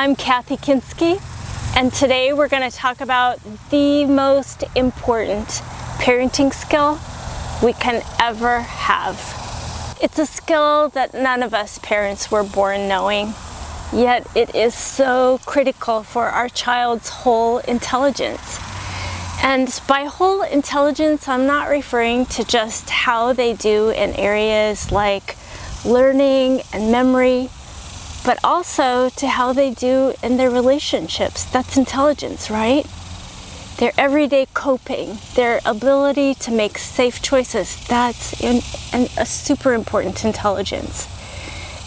I'm Kinskey, and today we're going to talk about the most important parenting skill we can ever have. It's a skill that none of us parents were born knowing, yet it is so critical for our child's whole intelligence. And by whole intelligence, I'm not referring to just how they do in areas like learning and memory, but also to how they do in their relationships. That's intelligence, right? Their everyday coping, their ability to make safe choices, that's a super important intelligence.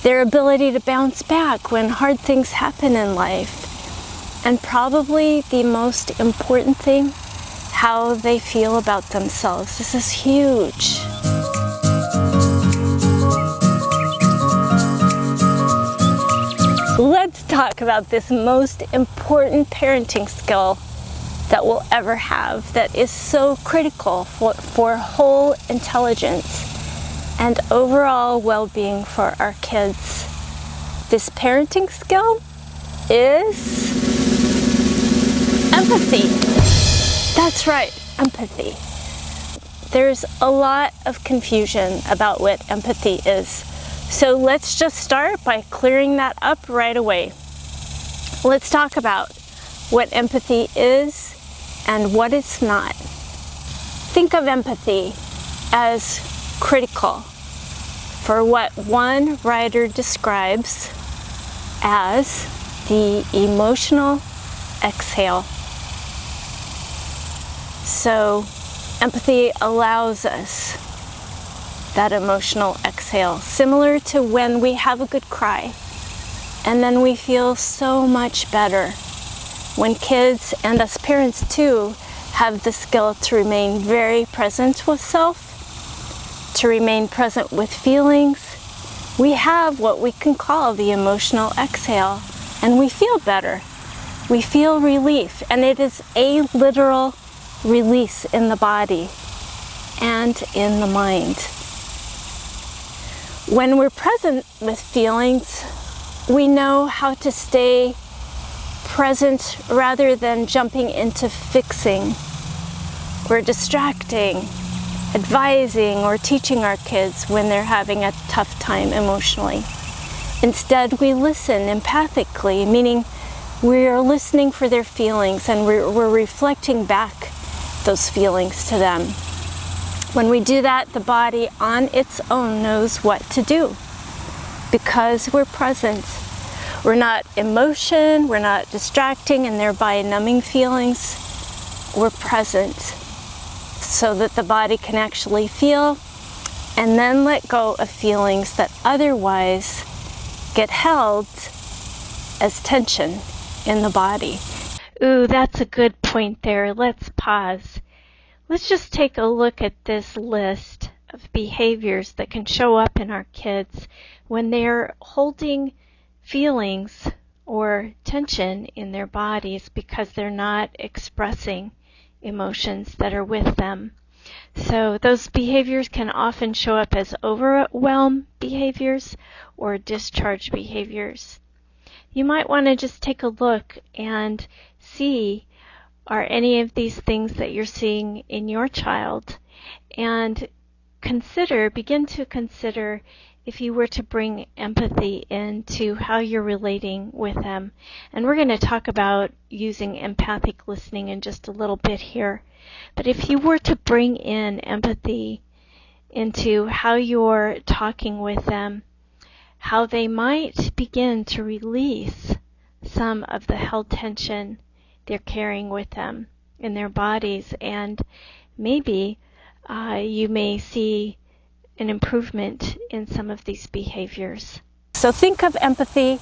Their ability to bounce back when hard things happen in life. And probably the most important thing, how they feel about themselves. This is huge. Let's talk about this most important parenting skill that we'll ever have, that is so critical for whole intelligence and overall well-being for our kids. This parenting skill is empathy. That's right, empathy. There's a lot of confusion about what empathy is. So let's just start by clearing that up right away. Let's talk about what empathy is and what it's not. Think of empathy as critical for what one writer describes as the emotional exhale. So empathy allows us that emotional exhale, similar to when we have a good cry and then we feel so much better. When kids, and us parents too, have the skill to remain very present with self, to remain present with feelings, we have what we can call the emotional exhale, and we feel better. We feel relief, and it is a literal release in the body and in the mind. When we're present with feelings, we know how to stay present rather than jumping into fixing or distracting, advising or teaching our kids when they're having a tough time emotionally. Instead, we listen empathically, meaning we're listening for their feelings and we're reflecting back those feelings to them. When we do that, the body on its own knows what to do because we're present. We're not emotion, we're not distracting and thereby numbing feelings. We're present so that the body can actually feel and then let go of feelings that otherwise get held as tension in the body. Ooh, that's a good point there. Let's pause. Let's just take a look at this list of behaviors that can show up in our kids when they're holding feelings or tension in their bodies because they're not expressing emotions that are with them. So those behaviors can often show up as overwhelm behaviors or discharge behaviors. You might want to just take a look and see, are any of these things that you're seeing in your child? And begin to consider if you were to bring empathy into how you're relating with them. And we're going to talk about using empathic listening in just a little bit here. But if you were to bring in empathy into how you're talking with them, how they might begin to release some of the held tension they're carrying with them in their bodies, and maybe you may see an improvement in some of these behaviors. So think of empathy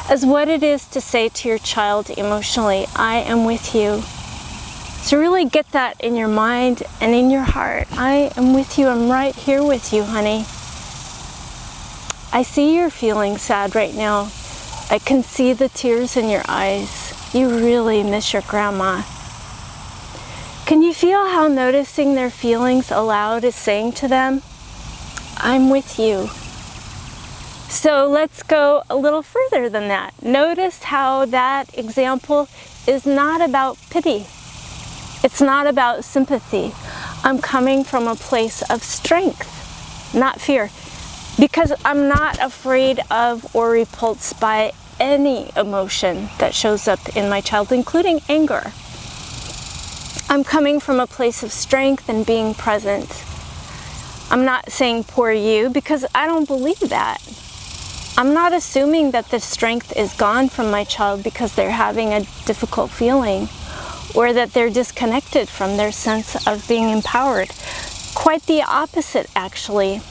as what it is to say to your child emotionally, I am with you. So really get that in your mind and in your heart. I am with you. I'm right here with you, honey. I see you're feeling sad right now. I can see the tears in your eyes. You really miss your grandma. Can you feel how noticing their feelings aloud is saying to them, I'm with you. So let's go a little further than that. Notice how that example is not about pity. It's not about sympathy. I'm coming from a place of strength, not fear, because I'm not afraid of or repulsed by any emotion that shows up in my child, including anger. I'm coming from a place of strength and being present. I'm not saying poor you, because I don't believe that. I'm not assuming that the strength is gone from my child because they're having a difficult feeling, or that they're disconnected from their sense of being empowered. Quite the opposite, actually.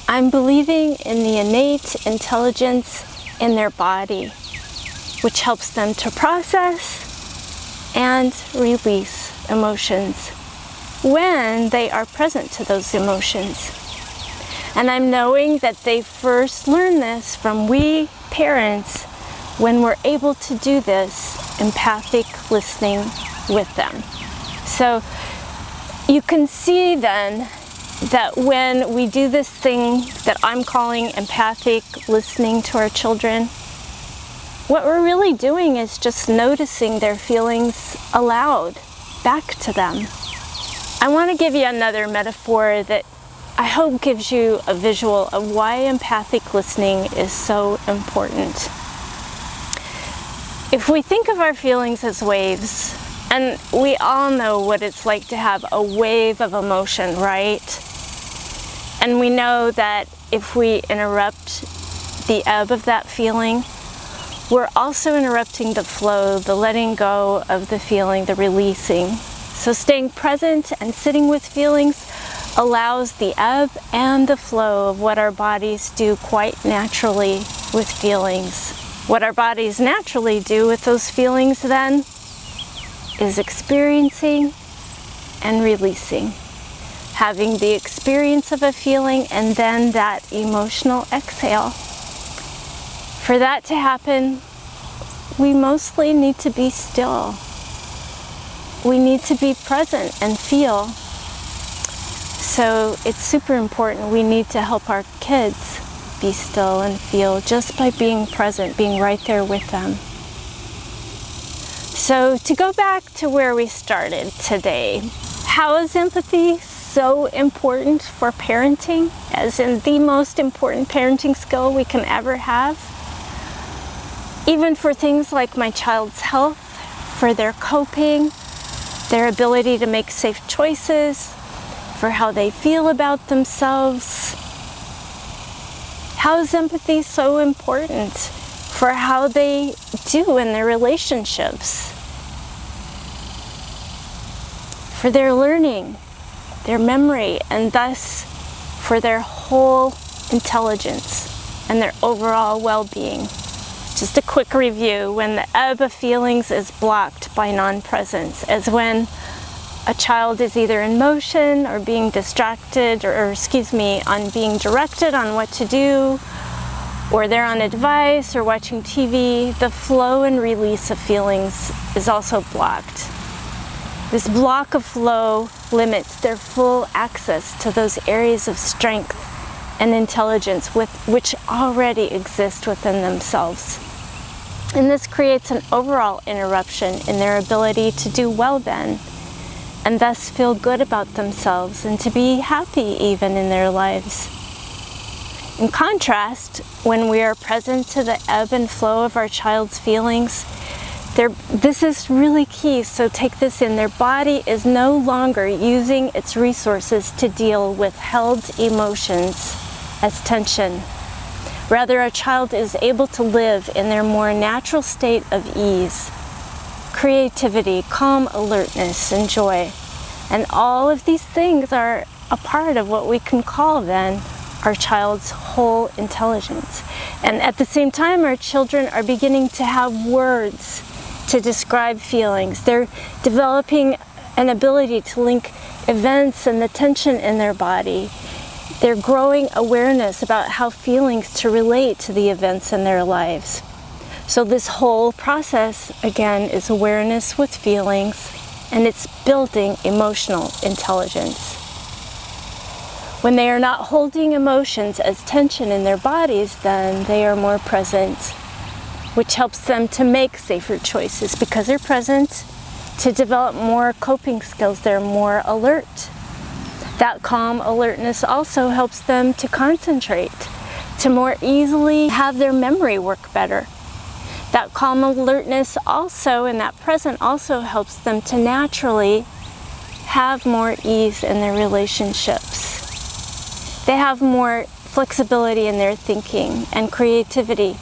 I'm believing in the innate intelligence in their body, which helps them to process and release emotions when they are present to those emotions. And I'm knowing that they first learn this from we parents when we're able to do this empathic listening with them. So you can see then that when we do this thing that I'm calling empathic listening to our children, what we're really doing is just noticing their feelings aloud back to them. I want to give you another metaphor that I hope gives you a visual of why empathic listening is so important. If we think of our feelings as waves, and we all know what it's like to have a wave of emotion, right? And we know that if we interrupt the ebb of that feeling, we're also interrupting the flow, the letting go of the feeling, the releasing. So staying present and sitting with feelings allows the ebb and the flow of what our bodies do quite naturally with feelings. What our bodies naturally do with those feelings then is experiencing and releasing. Having the experience of a feeling and then that emotional exhale. For that to happen, we mostly need to be still. We need to be present and feel. So it's super important. We need to help our kids be still and feel just by being present, being right there with them. So to go back to where we started today, how is empathy so important for parenting, as in the most important parenting skill we can ever have? Even for things like my child's health, for their coping, their ability to make safe choices, for how they feel about themselves. How is empathy so important for how they do in their relationships? For their learning, their memory, and thus for their whole intelligence and their overall well-being. Just a quick review: when the ebb of feelings is blocked by non-presence, as when a child is either in motion or being distracted, or on being directed on what to do, or they're on a device or watching TV, the flow and release of feelings is also blocked. This block of flow limits their full access to those areas of strength and intelligence which already exist within themselves. And this creates an overall interruption in their ability to do well then, and thus feel good about themselves and to be happy even in their lives. In contrast, when we are present to the ebb and flow of our child's feelings, this is really key, so take this in. Their body is no longer using its resources to deal with held emotions as tension. Rather, a child is able to live in their more natural state of ease, creativity, calm alertness, and joy. And all of these things are a part of what we can call then our child's whole intelligence. And at the same time, our children are beginning to have words to describe feelings. They're developing an ability to link events and the tension in their body. They're growing awareness about how feelings to relate to the events in their lives. So this whole process, again, is awareness with feelings, and it's building emotional intelligence. When they are not holding emotions as tension in their bodies, then they are more present, which helps them to make safer choices because they're present, to develop more coping skills. They're more alert. That calm alertness also helps them to concentrate, to more easily have their memory work better. That calm alertness also, and that present also helps them to naturally have more ease in their relationships. They have more flexibility in their thinking and creativity,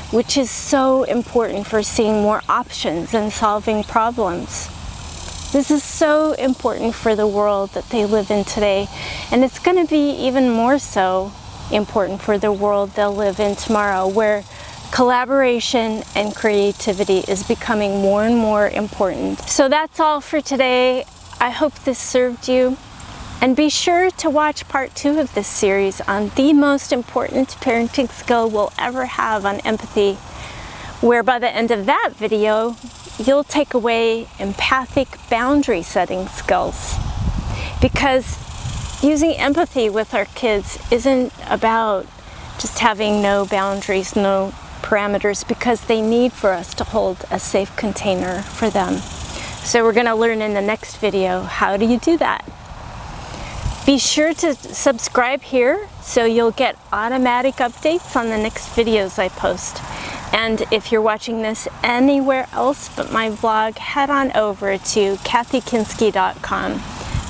which is so important for seeing more options and solving problems. This is so important for the world that they live in today, and it's going to be even more so important for the world they'll live in tomorrow, where collaboration and creativity is becoming more and more important. So that's all for today. I hope this served you, and be sure to watch part 2 of this series on the most important parenting skill we'll ever have on empathy, where by the end of that video, you'll take away empathic boundary setting skills. Because using empathy with our kids isn't about just having no boundaries, no parameters, because they need for us to hold a safe container for them. So we're going to learn in the next video, how do you do that? Be sure to subscribe here so you'll get automatic updates on the next videos I post. And if you're watching this anywhere else but my vlog, head on over to kathykinskey.com.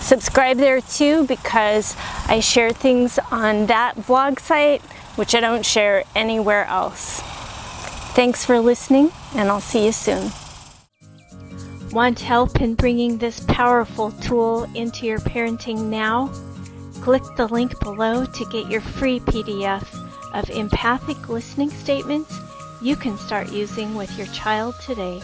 Subscribe there too, because I share things on that vlog site which I don't share anywhere else. Thanks for listening, and I'll see you soon. Want help in bringing this powerful tool into your parenting now? Click the link below to get your free PDF of empathic listening statements you can start using with your child today.